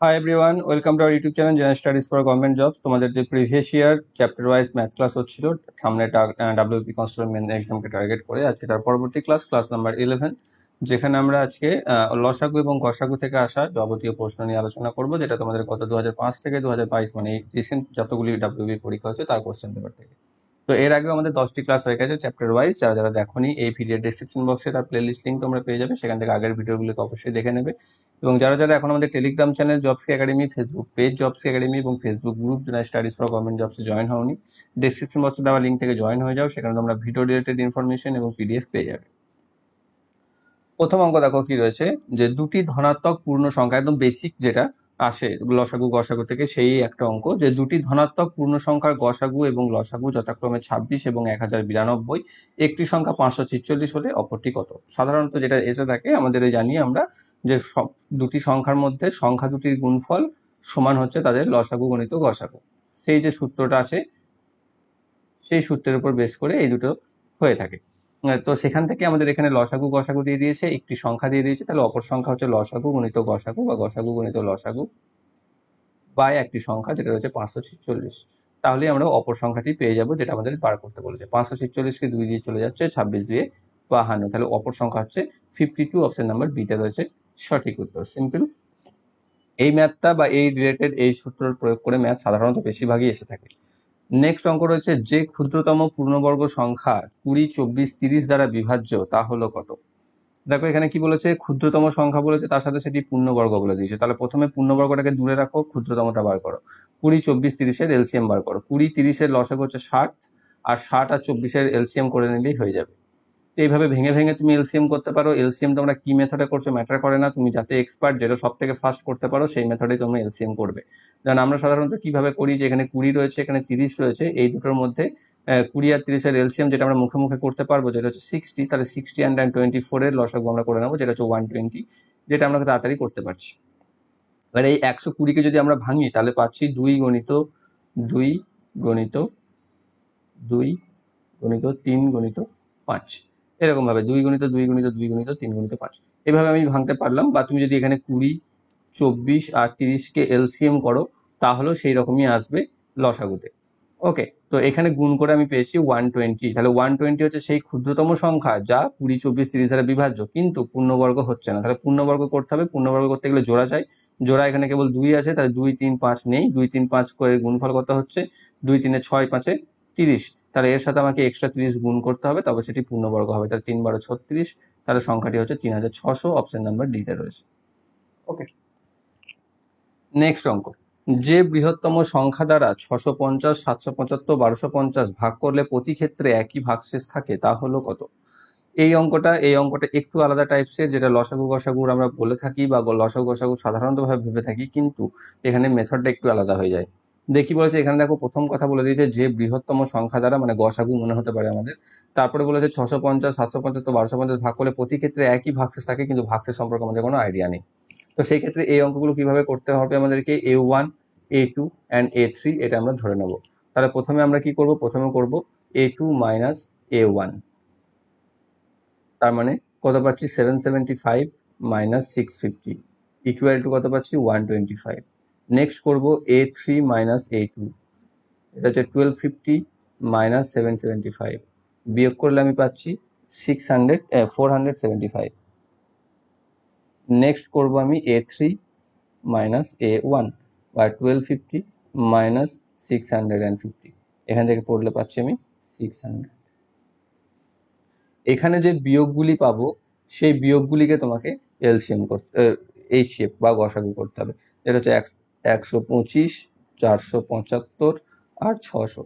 Hi everyone, welcome to our YouTube channel General Studies for Government Jobs. তোমাদের যে previous year chapter wise math class হচ্ছিল সামনে WP constable main এক্সামকে target করে আজকে তার পরবর্তী ক্লাস নাম্বার 11, যেখানে আমরা আজকে লসাগু এবং গসাগু থেকে আসা যাবতীয় প্রশ্ন নিয়ে আলোচনা করব, যেটা তোমাদের গত 2005 থেকে 2022 মানে এই রিসেন্ট যতগুলি ডাব্লিউবি পরীক্ষা হচ্ছে তার কোশ্চেন পেপার থেকে। তো এর আগেও আমাদের 10টি ক্লাস হয়ে গেছে চ্যাপ্টার ওয়াইজ। যারা যারা দেখোনি, এই ভিডিও ডেসক্রিপশন বক্সে তার প্লেলিস্ট লিঙ্ক তোমরা পেয়ে যাবে, সেখান থেকে আগের ভিডিওগুলোকে অবশ্যই দেখে নেবে। এবং যারা যারা এখন আমাদের Telegram channel Jobs Academy, Facebook page Jobs Academy এবং Facebook group general studies for government জবসে জয়েন হওনি, ডেসক্রিপশন বক্সে দেওয়া লিঙ্ক থেকে জয়েন হয়ে যাও, সেখানে তোমরা ভিডিও রিলেটেড ইনফরমেশন এবং পিডিএফ পেয়ে যাবে। প্রথম অঙ্ক দেখো কি রয়েছে, যে দুটি ধনাত্মক পূর্ণ সংখ্যা, একদম বেসিক যেটা আসে লসাগু গসাগু থেকে, সেই একটা অঙ্ক, যে দুটি ধনাত্মক পূর্ণ সংখ্যার গসাগু এবং লসাগু যথাক্রমে 26 এবং 1092, একটি সংখ্যা 546 হলে অপরটি কত। সাধারণত যেটা এসে থাকে আমাদের জানি আমরা যে দুটি সংখ্যার মধ্যে সংখ্যা দুটির গুণফল সমান হচ্ছে তাদের লসাগু গণিত গসাগু। সেই যে সূত্রটা আছে সেই সূত্রের উপর বেস করে এই দুটো হয়ে থাকে। তো সেখান থেকে আমাদের এখানে লসাগু গসাগু দিয়ে দিয়েছে, একটি সংখ্যা দিয়ে দিয়েছে, তাহলে অপর সংখ্যা হচ্ছে লসাগু গণিত গসাগু বা গসাগু গণিত লসাগু বা একটি সংখ্যা যেটা রয়েছে 546। তাহলে আমরা অপর সংখ্যাটি পেয়ে যাব, যেটা আমাদের বার করতে বলেছে। 546কে 2 দিয়ে চলে যাচ্ছে, 26 দিয়ে 52, তাহলে অপর সংখ্যা হচ্ছে 52। অপশন নাম্বার বিতে রয়েছে সঠিক উত্তর। সিম্পল। এই ম্যাথটা বা এই রিলেটেড এই সূত্রের প্রয়োগ করে ম্যাথ সাধারণত বেশিরভাগই এসে থাকে। নেক্সট অঙ্ক রয়েছে, যে ক্ষুদ্রতম পূর্ণবর্গ সংখ্যা 20, 24, 30 দ্বারা বিভাজ্য তা হলো কত। দেখো এখানে কি বলেছে, ক্ষুদ্রতম সংখ্যা বলেছে, তার সাথে সেটি পূর্ণবর্গ বলে দিয়েছে। তাহলে প্রথমে পূর্ণবর্গটাকে দূরে রাখো, ক্ষুদ্রতমটা বার করো। 20, 24, 30-এর এলসিএম বার করো। 20, 30-এর লসাগু হচ্ছে 60, আর 60 আর 24-এর এলসিএম করে নিলেই হয়ে যাবে। এইভাবে ভেঙে ভেঙে তুমি এলসিএম করতে পারো। এলসিএম তোমরা কি মেথডে করছো ম্যাটার করে না, তুমি যাতে এক্সপার্ট, যেটা সব থেকে ফার্স্ট করতে পারো সেই মেথডে তোমরা এলসিএম করবে। যেমন আমরা সাধারণত কিভাবে করি, যে এখানে 20 রয়েছে, এখানে 30 রয়েছে, এই দুটোর মধ্যে 20 আর 30-এর এলসিএম যেটা আমরা মুখে মুখে করতে পারবো, যেটা হচ্ছে 60, তাহলে 60 and 24-এর লসাগু আমরা করে নেবো, যেটা হচ্ছে 120, যেটা আমরা তাড়াতাড়ি করতে পারছি। এবার এই 120-কে যদি আমরা ভাঙি তাহলে পাচ্ছি 2 গণিত 2 গণিত 2 গণিত 3 গণিত 5, এরকম ভাবে 2 গণিত 2 গণিত 2 গণিত 3 গণিত 5, এভাবে আমি ভাঙতে পারলাম। বা তুমি যদি এখানে 20, 24 আর 30-কে এলসিএম করো, তাহলেও সেই রকমই আসবে লসাগুতে। ওকে, তো এখানে গুণ করে আমি পেয়েছি 120। তাহলে 120 হচ্ছে সেই ক্ষুদ্রতম সংখ্যা যা 20, 24, 30 দ্বারা বিভাজ্য, কিন্তু পূর্ণবর্গ হচ্ছে না। তাহলে পূর্ণবর্গ করতে হবে, পূর্ণবর্গ করতে গেলে জোড়া চাই। জোড়া এখানে কেবল 2 আছে, তাহলে 2, 3, 5 নেই। 2, 3, 5 করে গুণফল কত হচ্ছে, 2, 3, 6, 5, 30। তাহলে এর সাথে আমাকে এক্সট্রা 30 গুণ করতে হবে, তবে সেটি পূর্ণবর্গ হবে। তাহলে 3, 12, 36, তাহলে সংখ্যাটি হচ্ছে 3600। অপশন নাম্বার ডিতে রয়েছে। ওকে, নেক্সট অঙ্ক, যে বৃহত্তম সংখ্যা দ্বারা 650, 775, 1250 ভাগ করলে প্রতি ক্ষেত্রে একই ভাগশেষ থাকে তা হলো কত। এই অঙ্কটা একটু আলাদা টাইপসের, যেটা লসাগু গসাগুর আমরা বলে থাকি বা লসাগু গসাগু সাধারণতভাবে ভেবে থাকি, কিন্তু এখানে মেথডটা একটু আলাদা হয়ে যায়। দেখি বলেছে এখানে, দেখো প্রথম কথা বলে দিয়েছে যে বৃহত্তম সংখ্যা দ্বারা, মানে গসাগু মনে হতে পারে আমাদের। তারপরে বলেছে 650, 775, 1250 ভাগ করলে প্রতি ক্ষেত্রে একই ভাগশেষ থাকে, কিন্তু ভাগশেষ সম্পর্কে আমাদের কোনো আইডিয়া নেই। তো সেই ক্ষেত্রে এই অঙ্কগুলো কিভাবে করতে হবে আমাদেরকে, A1, A2 and A3 এটা আমরা ধরে নেব। তাহলে প্রথমে আমরা কি করব, প্রথমে করব A2 minus A1, তার মানে কত পাচ্ছি 775 minus 650 ইকুয়াল টু কত পাচ্ছি 125। নেক্সট করব A3 minus A2, এটা হচ্ছে 1250 minus 775, বিয়োগ করলে আমি পাচ্ছি 475। নেক্সট করব আমি A3 minus A1 বা 1250 minus 650, এখান থেকে পড়লে পাচ্ছি আমি 600। এখানে যে বিয়োগগুলি পাবো সেই বিয়োগগুলিকে তোমাকে এলসিএম করতে, এইচসিএফ বা গসাগু করতে হবে। যেটা হচ্ছে 125, 475 আর 600।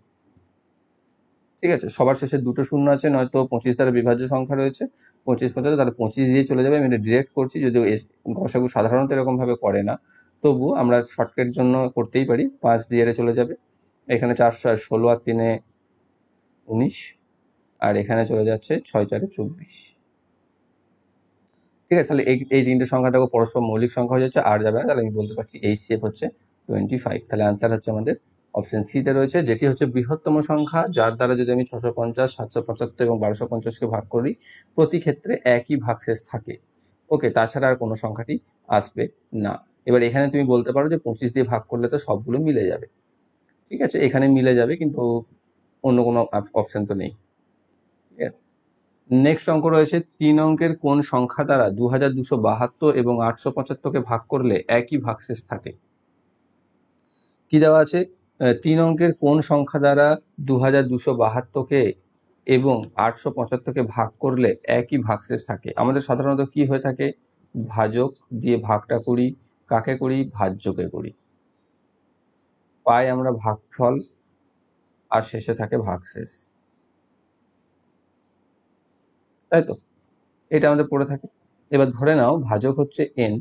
ঠিক আছে, সবার শেষে দুটো শূন্য আছে, নয়তো 25 দ্বারা বিভাজ্য সংখ্যা রয়েছে, 25, 50, তাহলে 25 দিয়ে চলে যাবে। আমি এটা ডিরেক্ট করছি, যদিও গসাগু সাধারণত এরকম ভাবে করে না, তবু আমরা শর্টকাটের জন্য করতেই পারি। 5 দিয়ে চলে যাবে, এখানে 400 আর 16 আর 3-এ 19, আর এখানে চলে যাচ্ছে 6, 4-এ 24। ঠিক আছে, তাহলে এই তিনটে সংখ্যাটাকে পরস্পর মৌলিক সংখ্যা হয়ে যাচ্ছে, আর যাবে না। তাহলে আমি বলতে পারছি এইচসিএফ হচ্ছে 25। তাহলে আনসার হচ্ছে আমাদের অপশন সিতে রয়েছে, যেটি হচ্ছে বৃহত্তম সংখ্যা, যার দ্বারা যদি আমি 650, 775 এবং 1250-কে ভাগ করি, প্রতি ক্ষেত্রে একই ভাগশেষ থাকে। ওকে, তাছাড়া আর কোনো সংখ্যাটি আসবে না। এবার এখানে তুমি বলতে পারো যে 25 দিয়ে ভাগ করলে তো সবগুলো মিলে যাবে, ঠিক আছে, এখানে মিলে যাবে, কিন্তু অন্য কোনো অপশন তো নেই। ঠিক আছে, নেক্সট অঙ্ক রয়েছে 3 অঙ্কের কোন সংখ্যা দ্বারা 2272 এবং 875কে ভাগ করলে একই ভাগশেষ থাকে। কি দেওয়া আছে, 3 অঙ্কের কোন সংখ্যা দ্বারা 2272কে এবং 875কে ভাগ করলে একই ভাগশেষ থাকে। আমাদের সাধারণত কি হয়ে থাকে, ভাজক দিয়ে ভাগটা করি, কাকে করি, ভাজ্যকে করি, পাই আমরা ভাগফল, আর শেষে থাকে ভাগশেষ, তাই তো, এটা আমাদের পড়ে থাকে। এবার ধরে নাও ভাজক হচ্ছে n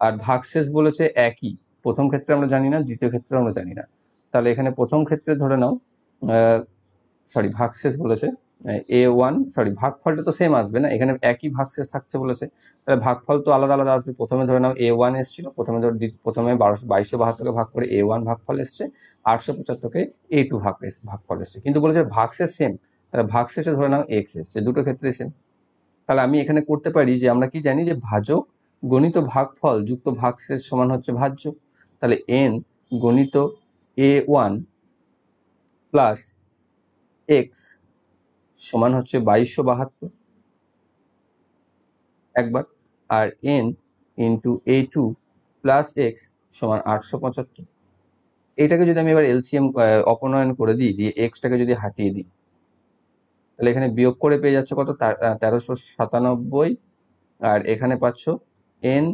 আর ভাগশেষ বলেছে একই, প্রথম ক্ষেত্রে আমরা জানি না, দ্বিতীয় ক্ষেত্রে আমরা জানি না, তাহলে এখানে প্রথম ক্ষেত্রে ধরে নাও ভাগশেষ বলেছে a1, ভাগফলটা তো সেম আসবে না, এখানে একই ভাগশেষ থাকছে বলেছে, তাহলে ভাগফল তো আলাদা আলাদা আসবে। প্রথমে ধরে নাও a1 এসেছিল, প্রথমে 2272কে ভাগ করে a1 ভাগফল এসছে, 875কে a2 ভাগফল এসছে, কিন্তু বলেছে ভাগশেষ সেম, তাহলে ভাগশেষে ধরে নাও x এসছে, দুটো ক্ষেত্রে সেম। তাহলে আমি এখানে করতে পারি যে, আমরা কি জানি যে ভাজক গণিত ভাগফল যুক্ত ভাগশেষ সমান হচ্ছে ভাজ্য, তাহলে n গণিত a1 প্লাস x সমান হচ্ছে 2272 একবার, আর n into a2 plus x সমান 875। এইটাকে যদি আমি এবার এলসিএম অপনয়ন করে দিই, দিয়ে এক্সটাকে যদি হাটিয়ে দিই, তাহলে এখানে বিয়োগ করে পেয়ে যাচ্ছে কত, 1397, আর এখানে পাচ্ছ n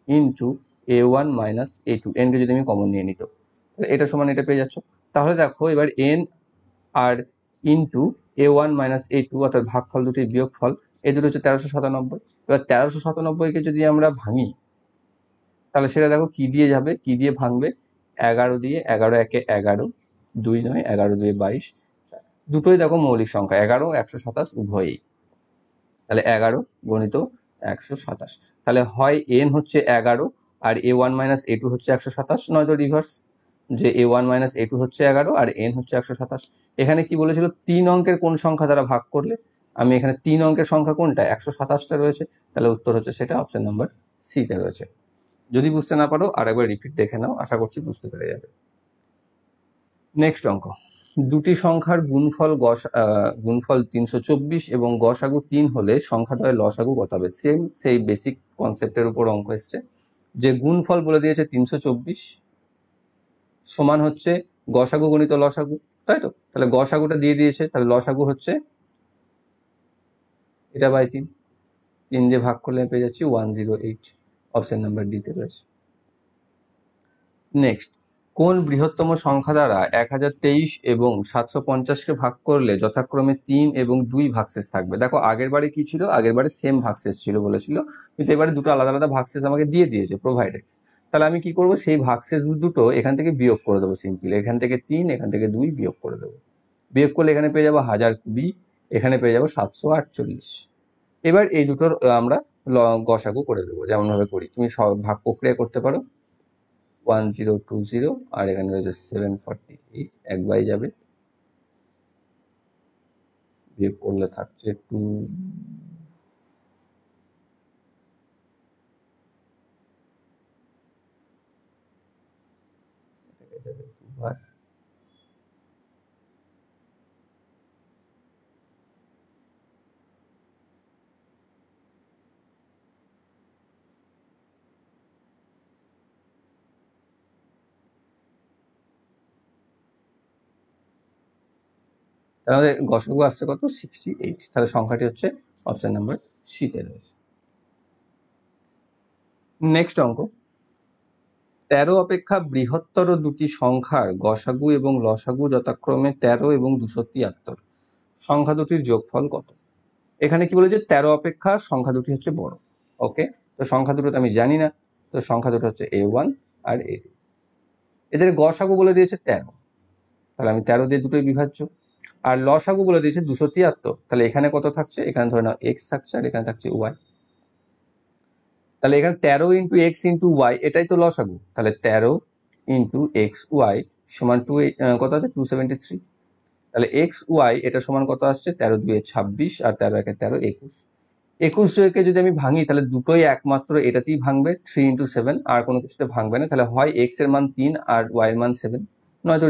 into a1 minus a2, NK যদি আমি কমন নিয়ে নিত, তাহলে এটা সমান এটা পেয়ে যাচ্ছ। তাহলে দেখো এবার n আর ইন্টু a1 মাইনাস a2 অর্থাৎ ভাগফল দুটির বিয়োগফল, এই দুটো হচ্ছে 1397। এবার 1397কে যদি আমরা ভাঙি, তাহলে সেটা দেখো কি দিয়ে যাবে, কি দিয়ে ভাঙবে, 11 দিয়ে, 11 একে 11, 2 9, 11 2 22, দুটোই দেখো মৌলিক সংখ্যা, 11 127 উভয়ই, তাহলে 11 গণিত 127। তাহলে হয় n হচ্ছে 11 আর a1 মাইনাস a2 হচ্ছে 127, নয়তো রিভার্স, যে a1 মাইনাস a2 হচ্ছে 11 আর n হচ্ছে 127। এখানে কি বলেছিল, 3 অঙ্কের কোন সংখ্যা দ্বারা ভাগ করলে, আমি এখানে 3 অঙ্কের সংখ্যা কোনটা, 127টা রয়েছে, তাহলে উত্তর হচ্ছে সেটা অপশন নাম্বার সি তে রয়েছে। যদি বুঝতে না পারো আরেকবার রিপিট দেখে নাও, আশা করছি বুঝতে পেরে যাবে। নেক্সট অঙ্ক, দুটি সংখ্যার গুণফল 324 এবং গসাগু 3 হলে সংখ্যাদ্বয়ের লসাগু কত হবে। সেম সেই বেসিক কনসেপ্টের উপর অঙ্ক এসছে, যে গুণফল বলে দিয়েছে 324 সমান হচ্ছে গসাগু গণিত লসাগু, তাই তো, তাহলে গসাগুটা দিয়ে দিয়েছে, তাহলে লসাগু হচ্ছে এটা বাই 3, 3 যে ভাগ করলে পেয়ে যাচ্ছি 108, অপশন নাম্বার ডি তে রয়েছে। নেক্সট, কোন বৃহত্তম সংখ্যা দ্বারা 1023 এবং 750কে ভাগ করলে যথাক্রমে 3 এবং 2 ভাগশেষ থাকবে। দেখো আগের বারে কি ছিল, আগের বারে সেম ভাগশেষ ছিল বলেছিল, কিন্তু এবারে দুটো আলাদা আলাদা ভাগশেষ আমাকে দিয়ে দিয়েছে প্রোভাইডেড। তাহলে আমি কি করব, সেই ভাগশেষ দুটো এখান থেকে বিয়োগ করে দেবো সিম্পল, এখান থেকে 3, এখান থেকে 2 বিয়োগ করে দেবো। বিয়োগ করলে এখানে পেয়ে যাবো 1020, এখানে পেয়ে যাবো 748। এবার এই দুটোর আমরা গসাগু করে দেবো, যেমন ভাবে করি, তুমি ভাগ প্রক্রিয়া করতে পারো, 1020 আর এখানে রয়েছে 748, এক বাই যাবে, বিয়োগ করলে থাকছে 2, যাবে 2 বার, তাহলে গসাগু আসছে কত, 68, তাহলে সংখ্যাটি হচ্ছে অপশন নাম্বার সি তে রয়েছে। নেক্সট অঙ্ক, 13 অপেক্ষা বৃহত্তর দুটি সংখ্যার গসাগু এবং লসাগু যথাক্রমে 13 এবং 273, সংখ্যা দুটির যোগফল কত। এখানে কি বলেছে, 13 অপেক্ষা সংখ্যা দুটি হচ্ছে বড়, ওকে, তো সংখ্যা দুটো আমি জানি না, তো সংখ্যা দুটো হচ্ছে a1 আর a2, এদের গসাগু বলে দিয়েছে 13, তাহলে আমি 13 দিয়ে দুটোই বিভাজ্য, আর লসাগু বলে দিয়েছে 273, তাহলে এখানে কত থাকছে, এখানে ধরে নাও x থাকছে আর এখানে থাকছে y, তাহলে এখানে 13 ইন্টু এক্স ইন্টু ওয়াই, এটাই তো লসাগু, তাহলে 13 ইন্টু এক্স ওয়াই সমান কত আছে 273, তাহলে এক্স ওয়াই এটা সমান কত আসছে, 13 2 26 আর 13 1 13 21, 21 কে যদি আমি ভাঙি তাহলে দুটোই একমাত্র এটাতেই ভাঙবে, 3 × 7, আর কোনো কিছুতে ভাঙবে না। তাহলে হয় এক্স এর মান 3 আর ওয়াই এর মান 7, নয়তো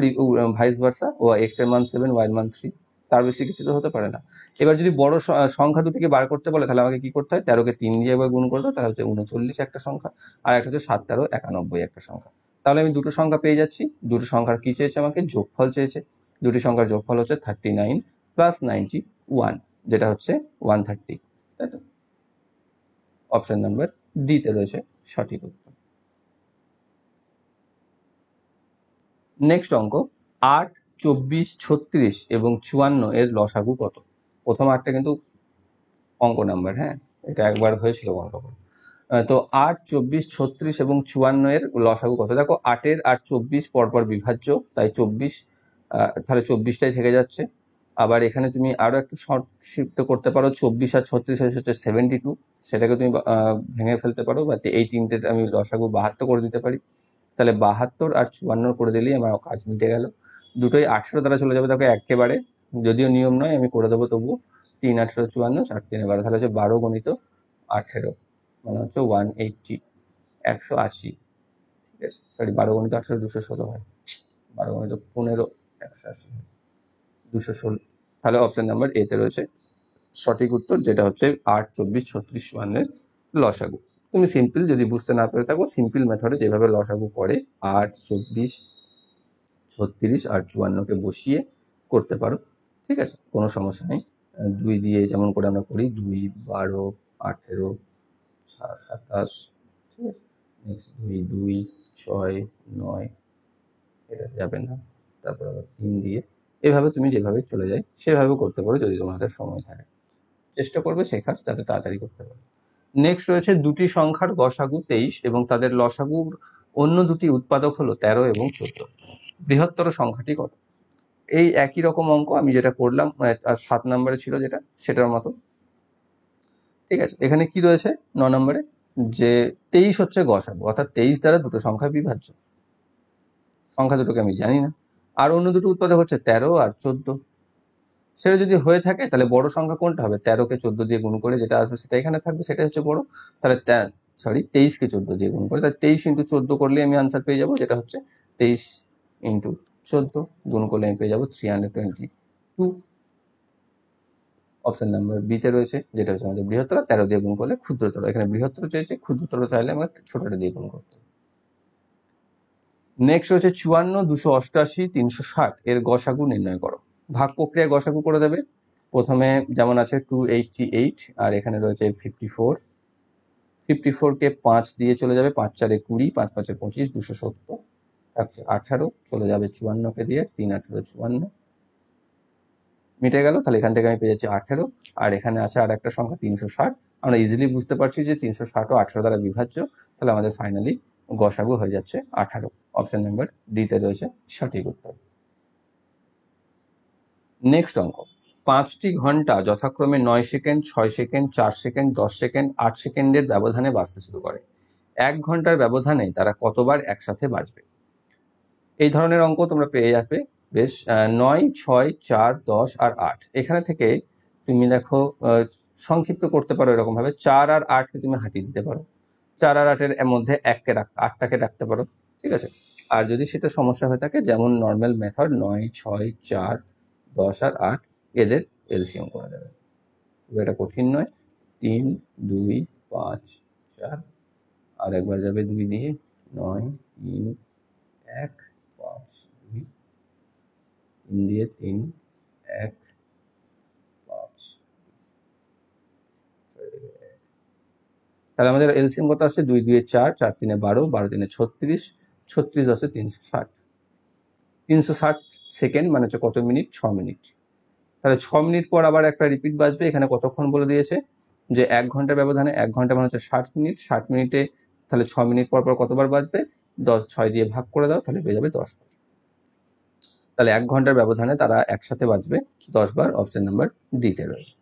ভাইস ভার্সা, ও এক্স এর মান 7 ওয়াই এর মান 3, তার বেশি কিছু তো হতে পারে না। এবার যদি বড় সংখ্যা দুটিকে বার করতে বলে তাহলে আমাকে কি করতে হয়, 13 কে 3 দিয়ে একবার গুণ করতে হয়, তাহলে হচ্ছে 39 একটা সংখ্যা, আর একটা হচ্ছে 7 13 91 একটা সংখ্যা। তাহলে আমি দুটো সংখ্যা পেয়ে যাচ্ছি। দুটো সংখ্যার কি চেয়েছে, আমাকে যোগফল চেয়েছে। দুটি সংখ্যার যোগফল হচ্ছে 39 + 91, যেটা হচ্ছে 130, তাই তো? অপশন নাম্বার ডি তে রয়েছে সঠিক উত্তর। নেক্সট অঙ্ক, 8, 24, 36 এবং 54 এর লসাগু কত? প্রথম 8টা কিন্তু অঙ্ক নাম্বার, হ্যাঁ, এটা একবার হয়েছিল অঙ্ক করে। তো 8, 24, 36 এবং 54 এর লসাগু কত? দেখো 8 আর 24 পরপর বিভাজ্য, তাই 24, তাহলে 24টাই থেকে যাচ্ছে। আবার এখানে তুমি আরো একটু সংক্ষিপ্ত করতে পারো, 24 আর 36 হচ্ছে 72, সেটাকে তুমি ভেঙে ফেলতে পারো, বা এই তিনটে আমি লসাগু 72 করে দিতে পারি। তাহলে 72 আর 54 করে দিলেই আমার কাজ মিটে গেল। দুটোই 18 দ্বারা চলে যাবে, দেখো একেবারে, যদিও নিয়ম নয় আমি করে দেবো তবুও। 3 18 54, 4 3 12, তাহলে হচ্ছে 12 × 18, মানে হচ্ছে 180, 180, ঠিক আছে। সরি, 12 × 18 216 হয়, 12 × 15 180, 216। তাহলে অপশন নাম্বার এ তে রয়েছে সঠিক উত্তর, যেটা হচ্ছে 8, 24, 36, 54 এর লসাগু। তুমি সিম্পল, যদি বুঝতে না পেরে থাকো, সিম্পল মেথডে যেভাবে লসাগু করে 8, 24, 36 আর 54কে বসিয়ে করতে পারো, ঠিক আছে, কোনো সমস্যা নেই। 2 দিয়ে যেমন করে আমরা করি, 2, 12, 18, 27, ঠিক আছে। নেক্সট 2, 2, 6, 9, এটা যাবে না। তারপর আবার 3 দিয়ে, এভাবে তুমি যেভাবে চলে যায় সেভাবে করতে পারো যদি তোমাদের সময় থাকে। চেষ্টা করবে শেখার, যাতে তাড়াতাড়ি করতে পারো। নেক্সট রয়েছে দুটি সংখ্যার গসাগু 23 এবং তাদের লসাগুর অন্য দুটি উৎপাদক হলো 13 এবং 14। বৃহত্তর সংখ্যাটি কত? এই একই রকম অঙ্ক আমি যেটা করলাম, 7 নম্বরে ছিল যেটা, সেটার মতো, ঠিক আছে। এখানে কি রয়েছে 9 নম্বরে, যে 23 হচ্ছে গসাগু, অর্থাৎ 23 দ্বারা দুটো সংখ্যা বিভাজ্য। সংখ্যা দুটোকে আমি জানি না। আর অন্য দুটো উৎপাদক হচ্ছে 13 আর 14। সেটা যদি হয়ে থাকে তাহলে বড় সংখ্যা কোনটা হবে? 13কে 14 দিয়ে গুণ করে যেটা আসবে সেটা এখানে থাকবে, সেটা হচ্ছে বড়। তাহলে 23কে 14 দিয়ে গুণ করে, তাহলে 23 × 14 করলে আমি আনসার পেয়ে যাবো, যেটা হচ্ছে 23 × 14 গুণ করলে আমি পেয়ে যাবো 322। অপশন নাম্বার বি তে রয়েছে, যেটা হচ্ছে আমাদের বৃহত্তর, 13 দিয়ে গুণ করলে ক্ষুদ্রতর। এখানে বৃহত্তর চেয়েছে, ক্ষুদ্রতর চাইলে আমরা ছোটটা দিয়ে গুণ করতে হবে। নেক্সট রয়েছে 54, 288, 360 এর গসাগু নির্ণয় করো। ভাগ প্রক্রিয়ায় গসাগু করে দেবে। প্রথমে যেমন আছে 288, আর এখানে রয়েছে 54। 54কে 5 দিয়ে চলে যাবে, 5 4 20, 5 5 25, 270 থাকছে 18, চলে যাবে 54কে দিয়ে, 3 18 54, মিটে গেল। তাহলে এখান থেকে আমি পেয়ে যাচ্ছি 18, আর এখানে আছে আর একটা সংখ্যা 360। আমরা ইজিলি বুঝতে পারছি যে 360 ও 18 দ্বারা বিভাজ্য, তাহলে আমাদের ফাইনালি গসাগু হয়ে যাচ্ছে 18। অপশন নাম্বার ডি তে রয়েছে সঠিক উত্তর। নেক্সট অঙ্ক, 5টি ঘন্টা যথাক্রমে 9 সেকেন্ড, 6 সেকেন্ড, 4 সেকেন্ড, 10 সেকেন্ড, 8 সেকেন্ডের ব্যবধানে বাজতে শুরু করে। 1 ঘন্টার ব্যবধানে তারা কতবার একসাথে বাজবে? এই ধরনের অঙ্ক তোমরা পেয়ে যাবে বেশ। 9, 6, 4, 10 আর 8, এখানে থেকে তুমি দেখো সংক্ষিপ্ত করতে পারো এরকম ভাবে, 4 আর 8কে তুমি হাঁটিয়ে দিতে পারো। 4 আর 8-এর মধ্যে 8টাকে রাখতে পারো, ঠিক আছে। আর যদি সেটা সমস্যা হয়ে থাকে, যেমন নর্মাল মেথড 9, 6, 4, 10 আর 8, এদের এলসিএম করা যাবে, এটা কঠিন নয়। 3, 2, 5, 4, আর একবার যাবে 2 দিয়ে, 9, 3, 1, 5, 2, 3 দিয়ে 3, 1, 5, তাহলে আমাদের এলসিএম কত আসছে? 2 2 4, 4 3 12, 12 3 36, 36 আসছে 360। 360 সেকেন্ড মানে হচ্ছে কত মিনিট? 6 মিনিট। তাহলে 6 মিনিট পর আবার একটা রিপিট বাজবে। এখানে কতক্ষণ বলে দিয়েছে, যে 1 ঘন্টার ব্যবধানে, 1 ঘন্টা মানে হচ্ছে 60 মিনিট। 60 মিনিটে তাহলে 6 মিনিট পর পর কতবার বাজবে? 6 দিয়ে ভাগ করে দাও, তাহলে পেয়ে যাবে 10 বার। তাহলে 1 ঘন্টার ব্যবধানে তারা একসাথে বাজবে 10 বার। অপশন নাম্বার ডি তে রয়েছে।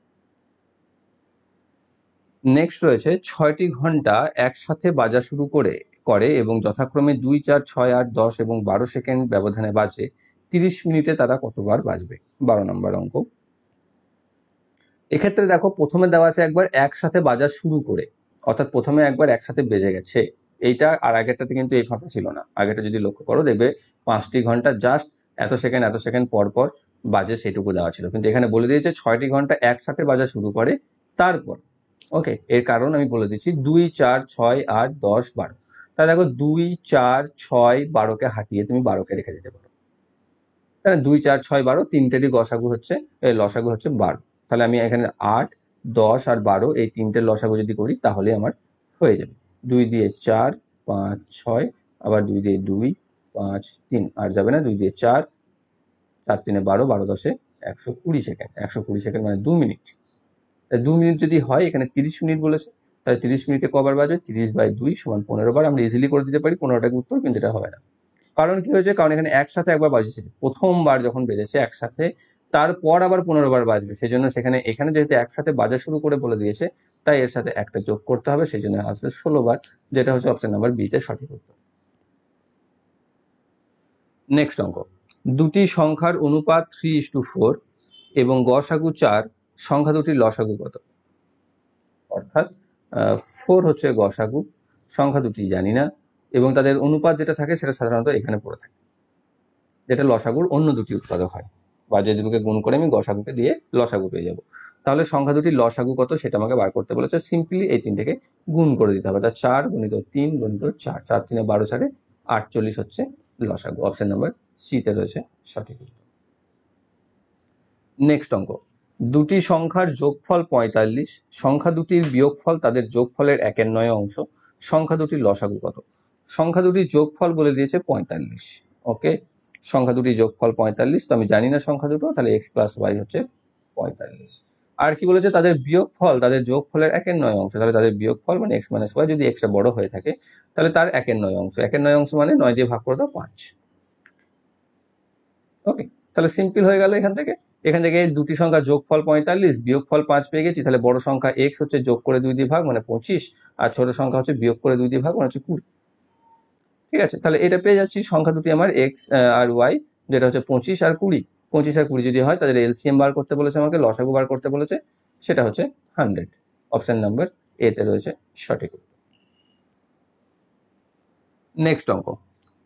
নেক্সট রয়েছে 6টি ঘন্টা একসাথে বাজা শুরু করে এবং যথাক্রমে 2, 4, 6, 8, 10 এবং 12 সেকেন্ড ব্যবধানে বাজে। 30 মিনিটে তারা কতবার বাজবে? 12 নম্বর অঙ্ক। এক্ষেত্রে দেখো প্রথমে দেওয়া আছে একবার একসাথে বাজা শুরু করে, অর্থাৎ প্রথমে একবার একসাথে বেজে গেছে। এইটা আর আগেরটাতে কিন্তু এই ভাষা ছিল না। আগেরটা যদি লক্ষ্য করো দেখবে 5টি ঘন্টা জাস্ট এত সেকেন্ড পর পর বাজে, সেটুকু দেওয়া ছিল। কিন্তু এখানে বলে দিয়েছে 6টি ঘন্টা একসাথে বাজা শুরু করে তারপর। ওকে, এর কারণ আমি বলে দিচ্ছি 2, 4, 6, 8, 10, 12। তাহলে দেখো 2, 4, 6, 12কে হাটিয়ে তুমি 12কে রেখে দিতে পারো। তাহলে 2, 4, 6, 12 তিনটেরই লসাগু হচ্ছে 12। তাহলে আমি এখানে 8, 10 আর 12 এই তিনটের লসাগু যদি করি তাহলে আমার হয়ে যাবে 2 দিয়ে 4, 5, 6, আবার 2 দিয়ে 2, 5, 3 আর যাবে না, 2 দিয়ে 4, 4 3 12, 12 10 120 সেকেন্ড। 120 সেকেন্ড মানে 2 মিনিট। 2 মিনিট যদি হয়, এখানে 30 মিনিট বলেছে, তাহলে 30 মিনিটে কবার বাজবে? 30/2 সমান 15 বার। আমরা ইজিলি করে দিতে পারি 15টাকে উত্তর, কিন্তু এটা হবে না। কারণ কি হয়েছে? কারণ এখানে একসাথে একবার বাজেছে, প্রথমবার যখন বেজেছে একসাথে, তারপর আবার 15 বার বাজবে। সেই জন্য এখানে যেহেতু একসাথে বাজা শুরু করে বলে দিয়েছে, তাই এর সাথে একটা যোগ করতে হবে, সেই জন্য আসবে 16 বার, যেটা হচ্ছে অপশন নাম্বার বি তে সঠিক উত্তর। নেক্সট অঙ্ক, দুটি সংখ্যার অনুপাত 3:4 এবং গসাগু 4, সংখ্যা দুটির লসাগু কত? অর্থাৎ 4 হচ্ছে গসাগু, সংখ্যা দুটি জানি না, এবং তাদের অনুপাত যেটা থাকে সেটা সাধারণত এখানে পড়ে থাকে, যেটা লসাগুর অন্য দুটি উৎপাদক হয়, বা যে দুটোকে গুণ করে আমি গসাগুকে দিয়ে লসাগু পেয়ে যাবো। তাহলে সংখ্যা দুটির লসাগু কত সেটা আমাকে বার করতে বলেছে। সিম্পলি এই তিনটেকে গুণ করে দিতে হবে। তা 4 গুণিত 3 গুণিত 4, 4 3 12 4 48 হচ্ছে লসাগু। অপশন নাম্বার সি তে রয়েছে সঠিক উত্তর। নেক্সট অঙ্ক, দুটি সংখ্যার যোগফল 45, সংখ্যা দুটির বিয়োগফল তাদের যোগফলের 1/9 অংশ, সংখ্যা দুটির লসাগু কত? সংখ্যা দুটির যোগফল বলে দিয়েছে 45। ওকে, সংখ্যা দুটির যোগফল 45, তো আমি জানি না সংখ্যা দুটো, তাহলে x প্লাস ওয়াই হচ্ছে 45। আর কি বলেছে? তাদের বিয়োগফল তাদের যোগফলের 1/9 অংশ, তাহলে তাদের বিয়োগফল মানে x মাইনাস ওয়াই, যদি এক্সটা বড় হয়ে থাকে তাহলে তার 1/9 অংশ। 1/9 অংশ মানে 9 দিয়ে ভাগ করে দাও 5। ওকে, তাহলে সিম্পল হয়ে গেল। এখান থেকে দুটি সংখ্যা যোগফল 45, বিয়োগফল 5 পেয়ে গেছি। তাহলে বড় সংখ্যা x হচ্ছে যোগ করে 2 দিয়ে ভাগ মানে 25, আর ছোট সংখ্যা হচ্ছে বিয়োগ করে 2 দিয়ে ভাগ মানে হচ্ছে 20। ঠিক আছে, তাহলে এটা পেয়ে যাচ্ছি সংখ্যা দুটি আমার x আর y, যেটা হচ্ছে 25 আর 20। 25 আর 20 যদি হয় তাদের এলসিএম বার করতে বলেছে, আমাকে লসাগু বার করতে বলেছে, সেটা হচ্ছে 100। অপশন নাম্বার এ তে রয়েছে সঠিক উত্তর। নেক্সট অঙ্ক,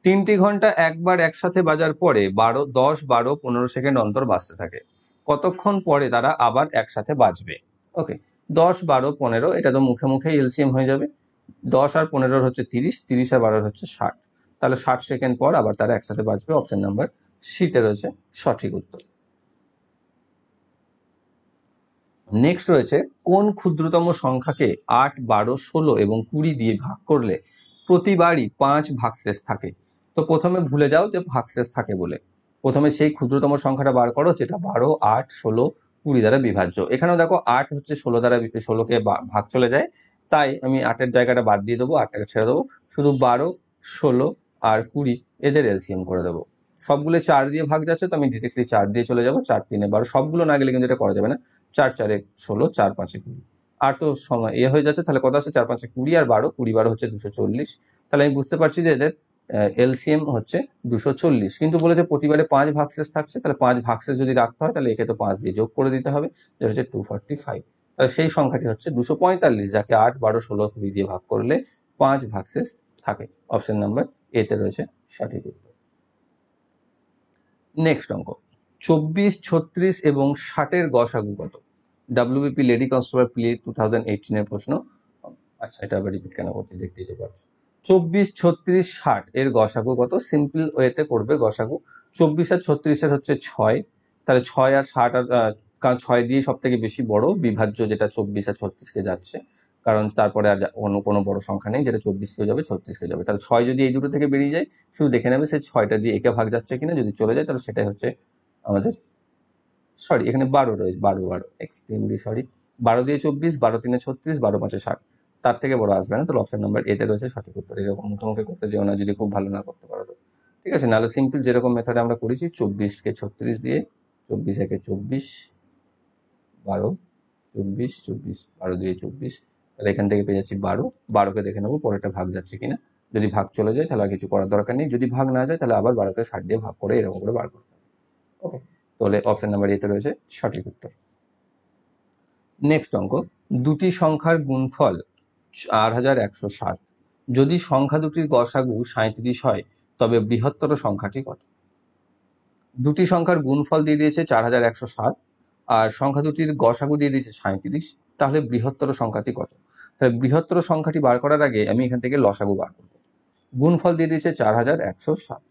3টি ঘন্টা একবার একসাথে বাজার পরে 10, 12, 15 সেকেন্ড অন্তর বাজতে থাকে, কতক্ষণ পরে তারা আবার একসাথে বাজবে? ওকে, 10, 12, 15 এটা তো মুখে মুখেই এলসিএম হয়ে যাবে। 10 আর 15 হচ্ছে 30, 30 আর 12 হচ্ছে 60, তাহলে 60 সেকেন্ড পর আবার তারা একসাথে বাজবে। অপশন নাম্বার সি তে রয়েছে সঠিক উত্তর। নেক্সট রয়েছে, কোন ক্ষুদ্রতম সংখ্যাকে 8, 12, 16 এবং 20 দিয়ে ভাগ করলে প্রতিবারই 5 ভাগশেষ থাকে? তো প্রথমে ভুলে যাও যে ভাগশেষ থাকে বলে, প্রথমে সেই ক্ষুদ্রতম সংখ্যাটা বার করো যেটা 12, 8, 16, 20 দ্বারা বিভাজ্য। এখানেও দেখো 8 হচ্ছে 16 দ্বারা 16কে ভাগ চলে যায়, তাই আমি 8-এর জায়গাটা বাদ দিয়ে দেবো, 8টাকে ছেড়ে দেবো, শুধু 12, 16 আর 20 এদের এলসিএম করে দেবো। সবগুলো 4 দিয়ে ভাগ যাচ্ছে, তো আমি ডিরেক্টলি 4 দিয়ে চলে যাবো। 4 3 12, সবগুলো না গেলে কিন্তু এটা করা যাবে না। 4 4 16, 4 5 20, আর তো সময় হয়ে যাচ্ছে। তাহলে কত আছে? 4 5 20 আর 12, 20 12 হচ্ছে 240। তাহলে আমি বুঝতে পারছি যে এদের এলসিএম হচ্ছে 240। কিন্তু বলেছে প্রতিবারে 5 ভাগশেষ থাকছে, তাহলে 5 ভাগশেষ যদি রাখতে হয় তাহলে একে তো 5 দিয়ে যোগ করে দিতে হবে, যেটা হচ্ছে 245। তাহলে সেই সংখ্যাটি হচ্ছে 245, যাকে 8, 12, 16, 20 দিয়ে ভাগ করলে 5 ভাগশেষ থাকে। অপশন নাম্বার এ তে রয়েছে সঠিক উত্তর। নেক্সট অঙ্ক, 24, 36 এবং 60 গসাগু কত? WBP লেডি কনস্টেবল প্লে 2018 এর প্রশ্ন। আচ্ছা, এটা আবার রিপিট কেন করছি দেখতেই তো পাচ্ছ। 24, 36, 60 এর গসাগু কত? সিম্পল ওয়েতে করবে গসাগু। 24 আর 36 এর হচ্ছে 6, তাহলে 6 আর 60 আর কারণ 6 দিয়ে সব থেকে বেশি বড় বিভাজ্য, যেটা 24 আর 36 কে যাচ্ছে, কারণ তারপরে আর অন্য কোনো বড় সংখ্যা নেই যেটা 24 কেও যাবে 36 কে যাবে। তাহলে 6 যদি এই দুটো থেকে বেরিয়ে যায়, শুধু দেখে নেবে সেই 6টা দিয়ে একে ভাগ যাচ্ছে কিনা, যদি চলে যায় তাহলে সেটাই হচ্ছে আমাদের, সরি এখানে 12 রয়েছে, 12 এক্সট্রিমলি সরি, 12 দিয়ে 24, 12 3 36, 12 5 60, তার থেকে বড় আসবে না। তাহলে অপশন নাম্বার এতে রয়েছে সঠিক উত্তর। এরকম মুখোমুখি করতে যেও না যদি খুব ভালো না করতে পারো তো। ঠিক আছে, নাহলে সিম্পল যেরকম মেথডে আমরা করেছি 24 কে 36 দিয়ে, 24 একে 24, 12, 24, 24, 12 দিয়ে 24, তাহলে এখান থেকে পেয়ে যাচ্ছি 12। 12কে দেখে নেবো পরেরটা ভাগ যাচ্ছে কিনা, যদি ভাগ চলে যায় তাহলে আর কিছু করার দরকার নেই, যদি ভাগ না যায় তাহলে আবার 12কে 60 দিয়ে ভাগ করে এরকম করে বার করতে হবে। ওকে, তাহলে অপশন নাম্বার এতে রয়েছে সঠিক উত্তর। নেক্সট অঙ্ক, দুটি সংখ্যার গুণফল 4107, যদি সংখ্যা দুটির গসাগু 37 হয় তবে বৃহত্তর সংখ্যাটি কত? দুটি সংখ্যার গুণফল দিয়ে দিয়েছে 4107 আর সংখ্যা দুটির গসাগু দিয়ে দিয়েছে 37, তাহলে বৃহত্তর সংখ্যাটি কত? তাহলে বৃহত্তর সংখ্যাটি বার করার আগে আমি এখান থেকে লসাগু বার করব। গুণফল দিয়ে দিয়েছে 4107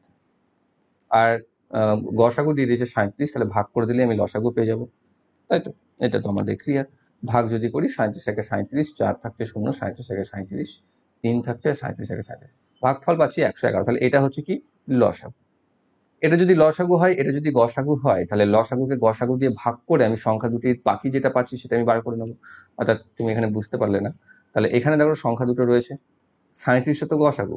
আর গসাগু দিয়ে দিয়েছে 37, তাহলে ভাগ করে দিলে আমি লসাগু পেয়ে যাব, তাই তো? এটা তো আমাদের ক্লিয়ার। ভাগ যদি করি 37 একে 37, 4 থাকছে 0, 37 একে 37, 3 থাকছে 37 একে 37, ভাগফল পাচ্ছি 111। তাহলে এটা হচ্ছে কি লসাগু। এটা যদি লসাগু হয়, এটা যদি গসাগু হয়, তাহলে লসাগুকে গসাগু দিয়ে ভাগ করে আমি সংখ্যা দুটির বাকি যেটা পাচ্ছি সেটা আমি বার করে নেবো। অর্থাৎ তুমি এখানে বুঝতে পারলে না, তাহলে এখানে দেখো সংখ্যা দুটো রয়েছে, 37 তো গসাগু,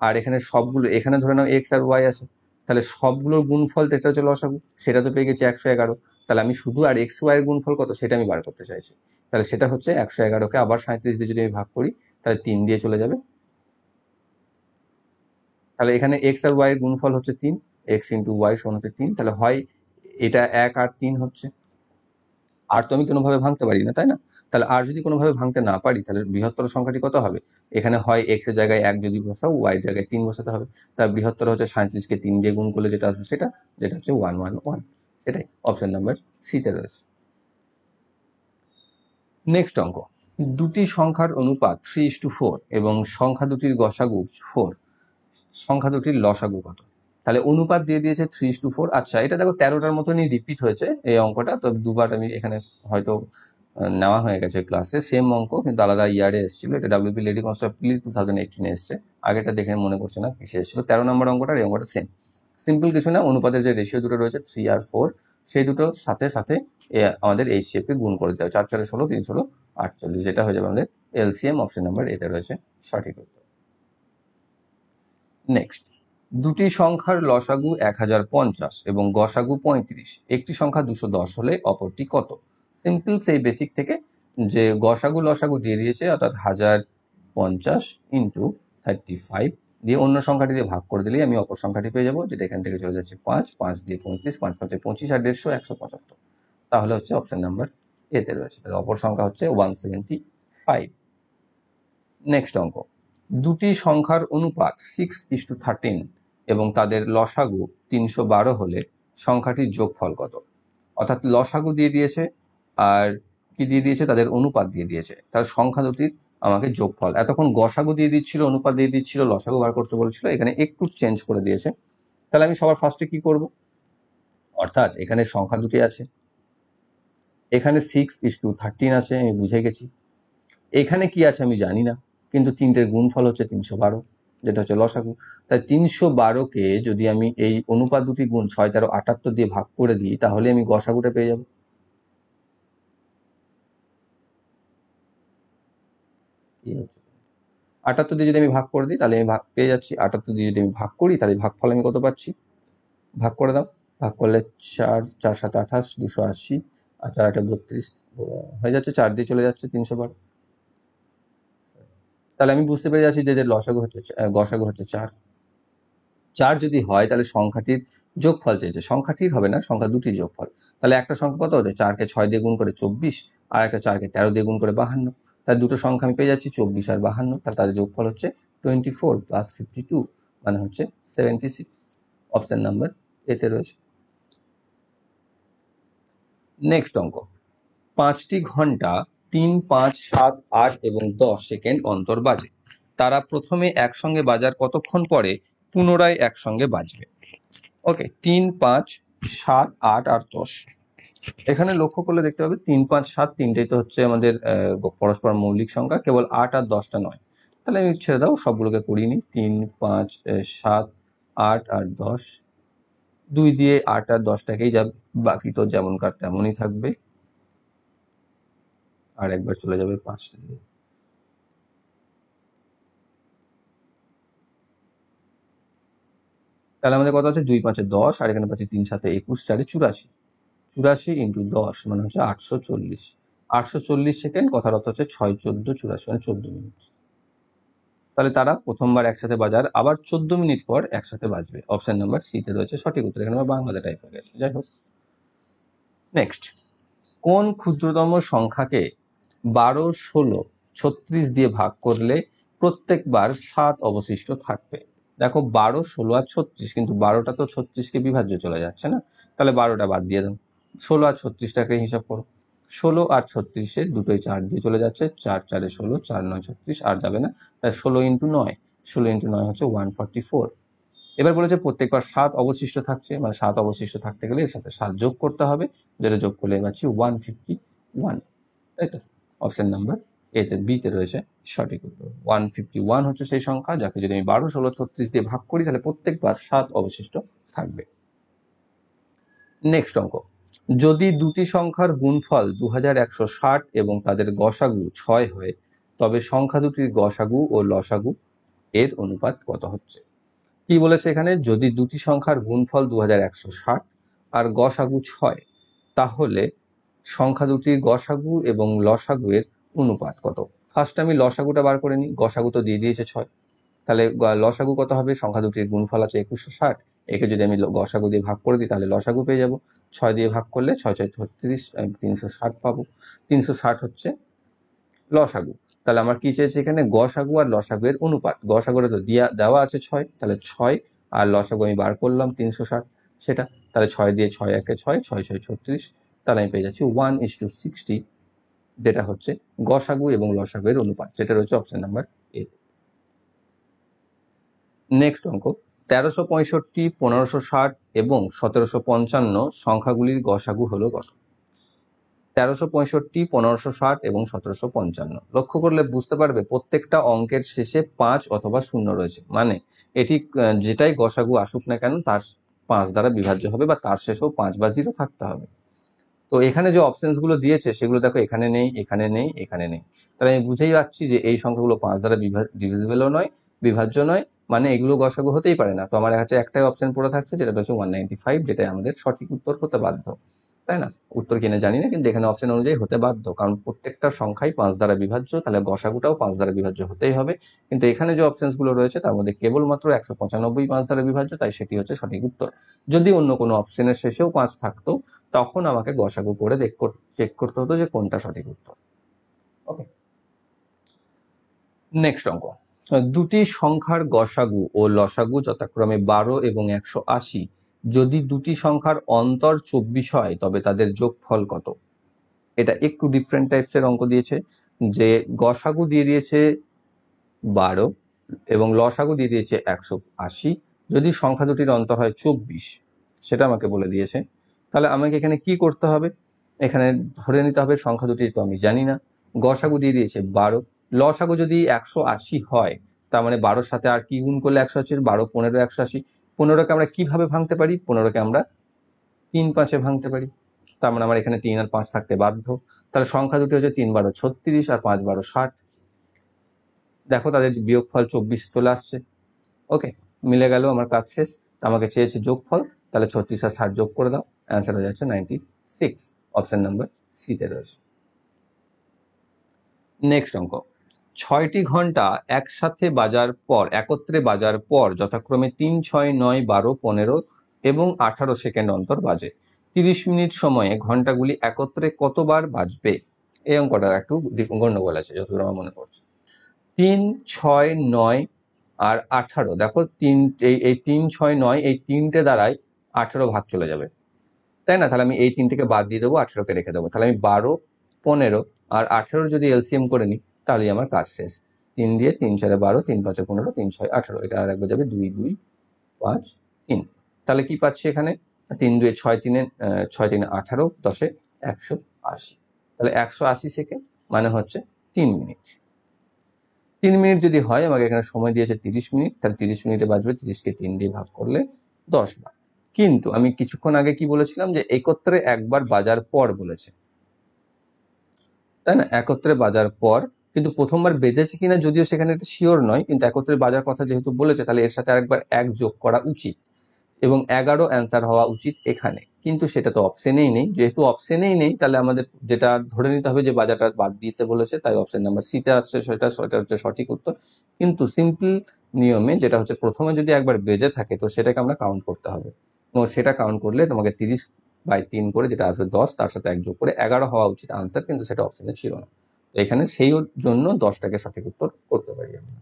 আর এখানে সবগুলো, এখানে ধরে নাও এক্স আর ওয়াই আছে, তাহলে সবগুলোর গুণফল যেটা হচ্ছে লসাগু সেটা তো পেয়ে গেছি 111। তাহলে আমি শুধু আর এক্স ওয়াই এর গুণফল কত সেটা আমি বার করতে চাইছি, তাহলে সেটা হচ্ছে 111কে আবার 37 দিয়ে যদি আমি ভাগ করি তাহলে 3 দিয়ে চলে যাবে। তাহলে এখানে এক্স আর ওয়াই এর গুণফল হচ্ছে 3, এক্স ইন্টু ওয়াই সমান হচ্ছে 3, তাহলে হয় এটা 1 আর 3 হচ্ছে। আর তো আমি কোনোভাবে ভাঙতে পারি না, তাই না? তাহলে আর যদি কোনোভাবে ভাঙতে না পারি তাহলে বৃহত্তর সংখ্যাটি কত হবে? এখানে হয় এক্স এর জায়গায় 1 যদি বসাও, ওয়াই এর জায়গায় 3 বসাতে হবে। তার বৃহত্তর হচ্ছে 37কে 3 দিয়ে গুণ করলে যেটা আসবে সেটা, যেটা হচ্ছে 111, সেটাই অপশন নাম্বার সিতে রয়েছে। নেক্সট অঙ্ক, দুটি সংখ্যার অনুপাত 3:4 এবং সংখ্যা দুটির গসাগু 4, সংখ্যা দুটির লসাগু কত? তাহলে অনুপাত দিয়ে দিয়েছে 3:4। আচ্ছা, এটা দেখো 13টার মতনই রিপিট হয়েছে এই অঙ্কটা, তো দুবার আমি এখানে হয়তো নেওয়া হয়ে গেছে ক্লাসে, সেম অঙ্ক কিন্তু আলাদা ইয়ারে এসেছিল। এটা ডাব্লিউপি লেডি কনস্টেবল 2018 এসছে, আগেটা দেখে মনে পড়ছে না কিসে এসেছিল। 13 নম্বর অঙ্কটা এই অঙ্কটা সেম, সিম্পল কিছু না, অনুপাতের যে রেশিও দুটো রয়েছে 3 আর 4, সেই দুটো সাথে সাথে আমাদের এই শেপে গুণ করে দেওয়া, 4 4 16, 3 16 48, যেটা হয়ে যাবে আমাদের এলসিএম। অপশন নাম্বার এতে রয়েছে সঠিক উত্তর। নেক্সট, দুটি সংখ্যার লসাগু 1050 এবং গসাগু 35, একটি সংখ্যা 210 হলে অপরটি কত? সিম্পল সেই বেসিক থেকে, যে গসাগু লসাগু দিয়ে দিয়েছে, অর্থাৎ 1050 ইন্টু 35 দিয়ে অন্য সংখ্যাটি দিয়ে ভাগ করে দিলেই আমি অপর সংখ্যাটি পেয়ে যাবো, যেটা এখান থেকে চলে যাচ্ছে 5, 5 দিয়ে 35, 5 5 25 আর 150 175, তাহলে হচ্ছে অপশন নাম্বার এতে রয়েছে। তাহলে অপর সংখ্যা হচ্ছে 175। নেক্সট অঙ্ক, দুটি সংখ্যার অনুপাত 6:13 এবং তাদের লসাগু 312 হলে সংখ্যাটির যোগফল কত? অর্থাৎ লসাগু দিয়ে দিয়েছে আর কি দিয়ে দিয়েছে, তাদের অনুপাত দিয়ে দিয়েছে, তার সংখ্যা দুটির আমাকে যোগফল। এতক্ষণ গসাগু দিয়ে দিচ্ছিল, অনুপাত দিয়ে দিচ্ছিল, লসাগু বার করতে বলেছিল, এখানে একটু চেঞ্জ করে দিয়েছে। তাহলে আমি সবার ফার্স্টে কি করব, অর্থাৎ এখানে সংখ্যা দুটি আছে, এখানে 6:13 আছে, আমি বুঝে গেছি। এখানে কি আছে আমি জানি না, কিন্তু তিনটের গুণফল হচ্ছে 312, যেটা হচ্ছে লসাগু। তাই 312কে যদি আমি এই অনুপাত দুটি গুণ 6 13 78 দিয়ে ভাগ করে দিই, তাহলে আমি গসাগুটা পেয়ে যাব। কি হচ্ছে 78 দিয়ে যদি আমি ভাগ করে দিই তাহলে আমি ভাগ পেয়ে যাচ্ছি, 78 দিয়ে যদি আমি ভাগ করি তাহলে ভাগফল আমি কত পাচ্ছি? ভাগ করে দাও, ভাগ করলে 4 4 7 28, 280 আর 4 8 32 হয়ে যাচ্ছে, 4 দিয়ে চলে যাচ্ছে 312। তাহলে আমি বুঝতে পেরে যাচ্ছি যে লসাগু হচ্ছে গসাগু হচ্ছে 4। 4 যদি হয় তাহলে সংখ্যাটির যোগফল চেয়েছে, সংখ্যাটির হবে না, সংখ্যা দুটির যোগফল। তাহলে একটা সংখ্যা কত হচ্ছে, 4কে 6 দিয়ে গুণ করে 24 আর একটা 4কে 13 দিয়ে গুণ করে 52, তাহলে দুটো সংখ্যা আমি পেয়ে যাচ্ছি 24 আর 52, তাহলে তাদের যোগফল হচ্ছে 24 প্লাস 52 মানে হচ্ছে 76। অপশন নাম্বার এতে রয়েছে। নেক্সট অঙ্ক, 5টি ঘন্টা 3 5 7 8 এবং 10 সেকেন্ড অন্তর বাজে, তারা প্রথমে একসঙ্গে বাজার কতক্ষণ পরে পুনরায় একসঙ্গে বাজবে? ওকে, 3 5 7 8 আর 10, এখানে লক্ষ্য করলে দেখতে পাবে 3 5 7 তিনটেই তো হচ্ছে আমাদের পরস্পর মৌলিক সংখ্যা, কেবল 8 আর 10টা নয়। তাহলে আমি ছেড়ে দাও, সবগুলোকে করিয়ে নিই। 3 5 7 8 আর 10, 2 দিয়ে 8 আর 10টাকেই যাবে, বাকি তো যেমনকার তেমনই থাকবে, আর একবার চলে যাবে 5টা দিয়ে। তাহলে আমাদের কথা হচ্ছে 2 5 10 আর এখানে পাচ্ছি 3 7 21 4 84, 84 ইন্টু 10 মানে হচ্ছে 840, 840 সেকেন্ড, কথার অর্থ হচ্ছে 6 14 84 মানে 14 মিনিট। তাহলে তারা প্রথমবার একসাথে বাজার আবার 14 মিনিট পর একসাথে বাজবে। অপশন নাম্বার সিতে রয়েছে সঠিক উত্তর, এখানে আমার বাংলাতে টাইপ হয়ে গেছে, যাই হোক। নেক্সট, কোন ক্ষুদ্রতম সংখ্যাকে 12, 16, 36 দিয়ে ভাগ করলে প্রত্যেকবার 7 অবশিষ্ট থাকবে? দেখো 12, 16 আর 36, কিন্তু 12টা তো 36কে বিভাজ্য চলে যাচ্ছে না, তাহলে 12টা বাদ দিয়ে দাও। 16 আর 36টাকে হিসাব করো। 16 আর 36-এ দুটোই 4 দিয়ে চলে যাচ্ছে, 4 4-এ 16, 4 9 36, আর যাবে না, তাই 16 ইন্টু 9, 16 ইন্টু 9 হচ্ছে 144। এবার বলেছে প্রত্যেকবার 7 অবশিষ্ট থাকছে, মানে 7 অবশিষ্ট থাকতে গেলে এর সাথে 7 যোগ করতে হবে, যেটা যোগ করলে পাচ্ছি 151, তাই তো? অপশন নাম্বার বিতে রয়েছে সঠিক উত্তর। 151 হচ্ছে সেই সংখ্যা যাকে যদি আমি 12, 16, 36 দিয়ে ভাগ করি তাহলে প্রত্যেকবার 7 অবশিষ্ট থাকবে। নেক্সট অঙ্ক, যদি দুটি সংখ্যার গুণফল 2160 এবং তাদের গসাগু 6 হয়, তবে সংখ্যা দুটির গসাগু ও লসাগু এর অনুপাত কত হচ্ছে? কি বলেছে এখানে, যদি দুটি সংখ্যার গুণফল 2160 আর গসাগু 6, তাহলে সংখ্যা দুটির গসাগু এবং লসাগু এর অনুপাত কত? ফার্স্ট আমি লসাগুটা বার করে নিই, গসাগু তো দিয়ে দিয়েছে 6, তাহলে লসাগু কত হবে? সংখ্যা দুটির গুণফল আছে 2160, একে যদি আমি গসাগু দিয়ে ভাগ করে দিই তাহলে লসাগু পেয়ে যাব। 6 দিয়ে ভাগ করলে 6 6 36, আমি 360 পাবো। 360 হচ্ছে লসাগু। তাহলে আমার কি চেয়েছে এখানে? গসাগু আর লসাগু এর অনুপাত। গসাগুটা তো দেওয়া আছে 6, তাহলে 6 আর লসাগু আমি বার করলাম 360, সেটা তাহলে 6 দিয়ে 6 একে 6, 6 6 36, তাহলে আমি পেয়ে যাচ্ছি 1:60, যেটা হচ্ছে গসাগু এবং লসাগু এর অনুপাত, যেটা রয়েছে অপশন নাম্বার এ। নেক্সট অঙ্ক, 1365, 1560 এবং 1755 সংখ্যাগুলির গসাগু হলো কত? 1365, 1560 এবং 1755, লক্ষ্য করলে বুঝতে পারবে প্রত্যেকটা অঙ্কের শেষে 5 অথবা 0 রয়েছে, মানে এটি যেটাই গসাগু আসুক না কেন তার 5 দ্বারা বিভাজ্য হবে বা তার শেষেও 5 বা 0 থাকতে হবে। তো এখানে যে অপশনস গুলো দিয়েছে সেগুলো দেখো এখানে নেই, এখানে নেই, এখানে নেই, তাহলে আমি বুঝেই পাচ্ছি যে এই সংখ্যাগুলো 5 দ্বারা ডিভিজিবলও নয়, বিভাজ্য নয়, মানে এগুলো গসাগু হতেই পারে না। তো আমার কাছে একটাই অপশন পড়ে থাকছে, যেটা হচ্ছে 195, যেটাই আমাদের সঠিক উত্তর হতে বাধ্য, তাই না? উত্তর কিনে জানি না, কিন্তু এখানে অপশন অনুযায়ী হতে বাধ্য, কারণ প্রত্যেকটা সংখ্যাই 5 দ্বারা বিভাজ্য, তাহলে গসাগুটাও 5 দ্বারা বিভাজ্য হতেই হবে। কিন্তু এখানে যে অপশনস গুলো রয়েছে তার মধ্যে কেবলমাত্র 195 5 দ্বারা বিভাজ্য, তাই সেটি হচ্ছে সঠিক উত্তর। যদি অন্য কোনো অপশনের শেষেও 5 থাকতো তখন আমাকে গসাগু করে চেক করতে হতো যে কোনটা সঠিক উত্তর। ওকে, নেক্সট অঙ্ক, দুটি সংখ্যার গসাগু ও লসাগু যথাক্রমে 12 এবং 180, যদি দুটি সংখ্যার অন্তর 24 হয় তবে তাদের যোগফল কত? এটা একটু ডিফারেন্ট টাইপসের অঙ্ক দিয়েছে, যে গসাগু দিয়ে দিয়েছে 12 এবং লসাগু দিয়ে দিয়েছে 180, যদি সংখ্যা দুটির অন্তর হয় 24, সেটা আমাকে বলে দিয়েছে। তাহলে আমাকে এখানে কি করতে হবে? এখানে ধরে নিতে হবে সংখ্যা দুটি তো আমি জানি না, গসাগু দিয়ে দিয়েছে 12, লসাগু যদি 180 হয় তার মানে 12-র সাথে আর কি গুণ করলে 180, 12 15 180, 15কে আমরা কিভাবে ভাঙতে পারি? 15কে আমরা 3 5-এ ভাঙতে পারি, তার মানে আমার এখানে 3 আর 5 থাকতে বাধ্য। তাহলে সংখ্যা দুটি হচ্ছে 3 12 36 আর 5 12 60, দেখো তাদের বিয়োগফল 24 চলে আসছে। ওকে, মিলে গেল, আমার কাজ শেষ। আমাকে চেয়েছে যোগফল, তাহলে 36 আর 60 যোগ করে দাও, অ্যান্সার হয়ে যাচ্ছে 96, অপশন নাম্বার সিতে রয়েছে। নেক্সট অঙ্ক, 6টি ঘন্টা একসাথে একত্রে বাজার পর যথাক্রমে 3 6 9 12 15 এবং 18 সেকেন্ড অন্তর বাজে, 30 মিনিট সময়ে ঘন্টাগুলি একত্রে কতবার বাজবে? এই অঙ্কটা একটু গন্ডগোল আছে যতদূর আমার মনে পড়ছে। 3 6 9 আর 18, দেখো এই 3 6 9 এই তিনটে দ্বারাই 18 ভাগ চলে যাবে, তাই না? তাহলে আমি এই তিনটেকে বাদ দিয়ে দেবো, 18কে রেখে দেবো, তাহলে আমি 12 15 আর 18 যদি এলসিএম করে নিই তাহলেই আমার কাজ শেষ। 3 দিয়ে 3 4 12, 3 5 15, 3 6 18, এটা আর একবার যাবে 2 2 5 3, তাহলে কি পাচ্ছি এখানে? 3 2 6 3 6 3 18, 10 180, তাহলে 180 সেকেন্ড মানে হচ্ছে 3 মিনিট। 3 মিনিট যদি হয়, আমাকে এখানে সময় দিয়েছে 30 মিনিট, তাহলে 30 মিনিটে বাজবে, 30কে 3 দিয়ে ভাগ করলে 10 বার। কিন্তু আমি কিছুক্ষণ আগে কি বলেছিলাম, যে একত্রে একবার বাজার পর বলেছে, তাই না? একত্রে বাজার পর, কিন্তু প্রথমবার বেজেছে কিনা যদিও সেখানে এটা শিওর নয়, কিন্তু একত্রে বাজার কথা যেহেতু বলেছে তাহলে এর সাথে আরেকবার 1 যোগ করা উচিত এবং 11 অ্যান্সার হওয়া উচিত এখানে, কিন্তু সেটা তো অপশনেই নেই। যেহেতু অপশনেই নেই তাহলে আমাদের যেটা ধরে নিতে হবে যে বাজারটা বাদ দিতে বলেছে, তাই অপশন নাম্বার সিতে আসছে, সেটা হচ্ছে সঠিক উত্তর। কিন্তু সিম্পল নিয়মে যেটা হচ্ছে প্রথমে যদি একবার বেজে থাকে তো সেটাকে আমরা কাউন্ট করতে হবে, এবং সেটা কাউন্ট করলে তোমাকে 30 বাই 3 করে যেটা আসবে 10, তার সাথে 1 যোগ করে 11 হওয়া উচিত আনসার, কিন্তু সেটা অপশনে ছিল না। তো এখানে সেই জন্য 10টাকে সঠিক উত্তর করতে পারি আমরা।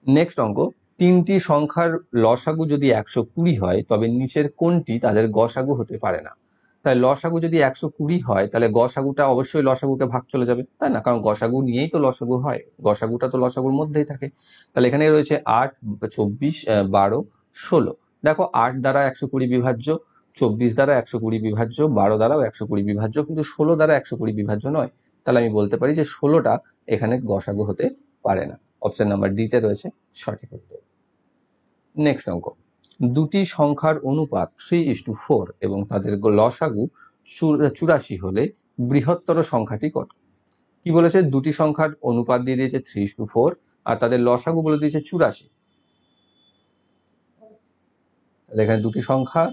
নেক্সট অঙ্ক, তিনটি সংখ্যার লসাগু যদি 120 হয় তবে নিচের কোনটি তাদের গসাগু হতে পারে না? তাই লসাগু যদি 120 হয় তাহলে গসাগুটা অবশ্যই লসাগুকে ভাগ চলে যাবে, তাই না? কারণ গসাগু নিয়েই তো লসাগু হয়, গসাগুটা তো লসাগুর মধ্যেই থাকে। তাহলে এখানে রয়েছে 8, 24, 12, 16। দেখো 8 দ্বারা 120 বিভাজ্য, 24 দ্বারা 120 বিভাজ্য, 12 দ্বারাও 120 বিভাজ্য, কিন্তু 16 দ্বারা 120 বিভাজ্য নয়। তাহলে আমি বলতে পারি যে 16টা এখানে গসাগু হতে পারে না। অপশন নাম্বার ডিতে রয়েছে সঠিক উত্তর। নেক্সট অঙ্ক, দুটি সংখ্যার অনুপাত 3:4 এবং তাদের লসাগু 84 হলে বৃহত্তর সংখ্যাটি কত? কি বলেছে? দুটি সংখ্যার অনুপাত দিয়ে দিয়েছে 3:4 আর তাদের লসাগু বলে দিয়েছে 84। এখানে দুটি সংখ্যা,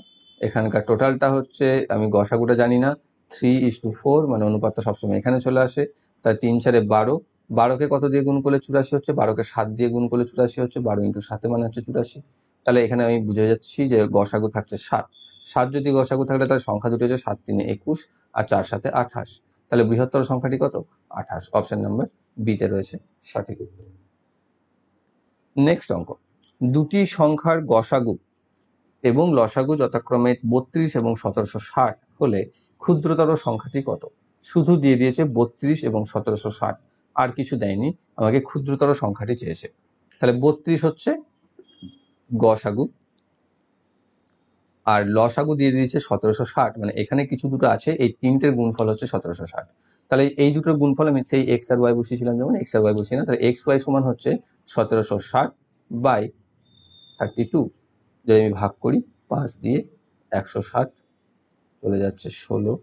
এখানকার টোটালটা হচ্ছে, আমি গসাগুটা জানি না, 3:4 মানে অনুপাতটা সবসময় এখানে চলে আসে। তার 3 4 12, 12কে কত দিয়ে গুণ করলে 84 হচ্ছে? 12কে 7 দিয়ে গুণ করলে 84 হচ্ছে, 12 × 7 মানে হচ্ছে 84। তাহলে এখানে আমি বুঝে যাচ্ছি যে গসাগু থাকছে 7। 7 যদি গসাগু থাকলে তাহলে সংখ্যা দুটো হচ্ছে 7 3 21 আর 4 7 28। তাহলে বৃহত্তর সংখ্যাটি কত? 28। অপশন নাম্বার বিতে রয়েছে সঠিক উত্তর। নেক্সট অঙ্ক, দুটি সংখ্যার গসাগু এবং লসাগু যথাক্রমে 32 এবং 1760 হলে ক্ষুদ্রতর সংখ্যাটি কত? শুধু দিয়ে দিয়েছে 32 এবং 1760, আর কিছু দেয়নি, আমাকে ক্ষুদ্রতর সংখ্যাটি চেয়েছে। তাহলে 32 হচ্ছে গসাগু আর লসাগু দিয়ে দিয়েছে 1760, মানে এখানে কিছু দুটো আছে, এই তিনটের গুণফল হচ্ছে 1760। তাহলে এই দুটোর গুণফল আমি সেই এক্স আর ওয়াই বসিয়েছিলাম, যেমন এক্স আর ওয়াই বসিয়ে না, তাহলে এক্স ওয়াই সমান হচ্ছে 1760 বাই 32। যদি আমি ভাগ করি 5 দিয়ে, 160 চলে যাচ্ছে 16,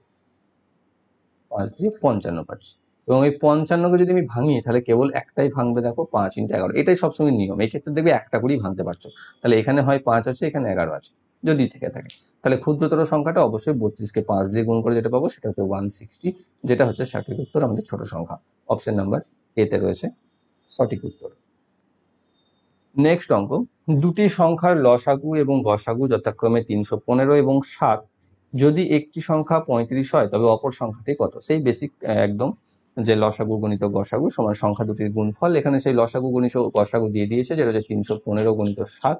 5 দিয়ে 55 পাচ্ছি। এবং এই 55কে যদি আমি ভাঙি তাহলে কেবল একটাই ভাঙবে, দেখো 5 × 11। এটাই সবসময় নিয়ম, এই ক্ষেত্রে দেখবে একটা করেই ভাঙতে পারছো। তাহলে এখানে হয় 5 আছে, এখানে 11 আছে, যদি থেকে থাকে। তাহলে ক্ষুদ্রতর সংখ্যাটা অবশ্যই 32কে 5 দিয়ে গুণ করে যেটা পাবো সেটা হচ্ছে 160, যেটা হচ্ছে সঠিক উত্তর আমাদের ছোট সংখ্যা। অপশন নাম্বার এতে রয়েছে সঠিক উত্তর। নেক্সট অঙ্ক, দুটি সংখ্যার লসাগু এবং গসাগু যথাক্রমে 315 এবং 7। যদি একটি সংখ্যা 35 হয় তবে অপর সংখ্যাটি কত? সেই বেসিক একদম, যে লসাগু গণিত গসাগু সমান সংখ্যা দুটির গুণফল। এখানে সেই লসাগু গণিত গসাগু দিয়ে দিয়েছে, যেটা হচ্ছে 315 × 7,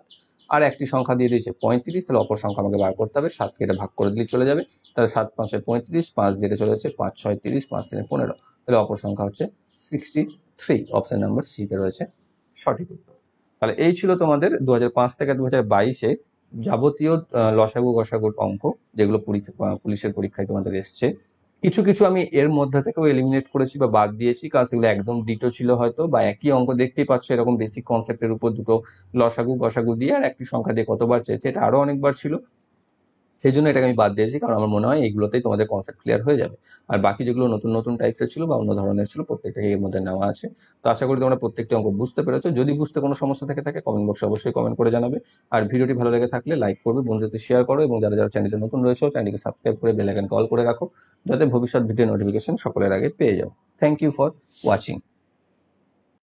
আর একটি সংখ্যা দিয়ে দিয়েছে 35। তাহলে অপর সংখ্যা আমাকে বার করতে হবে, 7কে এটা ভাগ করে দিলে চলে যাবে। তাহলে 7 5 35, 5 দিয়ে চলে যাচ্ছে 5 6 30, 5 3 15। তাহলে অপর সংখ্যা হচ্ছে 63। অপশন নাম্বার সি তে রয়েছে সঠিক উত্তর। তাহলে এই ছিল তোমাদের 2005 থেকে 2022-এ যাবতীয় লসাগু গসাগুর অঙ্ক, যেগুলো পুলিশের পরীক্ষায় তোমাদের এসছে। কিছু কিছু আমি এর মধ্যে থেকেও এলিমিনেট করেছি বা বাদ দিয়েছি, কারণ সেগুলো একদম ডিটো ছিল হয়তো, বা একই অঙ্ক দেখতেই পাচ্ছ এরকম বেসিক কনসেপ্টের উপর দুটো লসাগু গসাগু দিয়ে আর একটি সংখ্যা দিয়ে কতবার চেয়েছে, এটা আরো অনেকবার ছিল, সেই জন্য এটাকে আমি বাদ দিয়েছি। কারণ আমার মনে হয় এইগুলোতেই তোমাদের কনসেপ্ট ক্লিয়ার হয়ে যাবে। আর বাকি যেগুলো নতুন নতুন টাইপসের ছিল বা অন্য ধরনের ছিল, প্রত্যেকটাকে এর মধ্যে নেওয়া আছে। তো আশা করি তোমরা প্রত্যেকটি অঙ্ক বুঝতে পেরেছো। যদি বুঝতে কোনো সমস্যা থেকে থাকে কমেন্ট বক্সে অবশ্যই কমেন্ট করে জানাবে। আর ভিডিওটি ভালো লেগে থাকলে লাইক করবে, বন্ধুদের শেয়ার করো, এবং যারা যারা চ্যানেলে নতুন রয়েছে চ্যানেলটিকে সাবস্ক্রাইব করে বেল আইকন কল করে রাখো, যাতে ভবিষ্যৎ ভিডিও নোটিফিকেশন সকলের আগে পেয়ে যাও। Thank you for watching.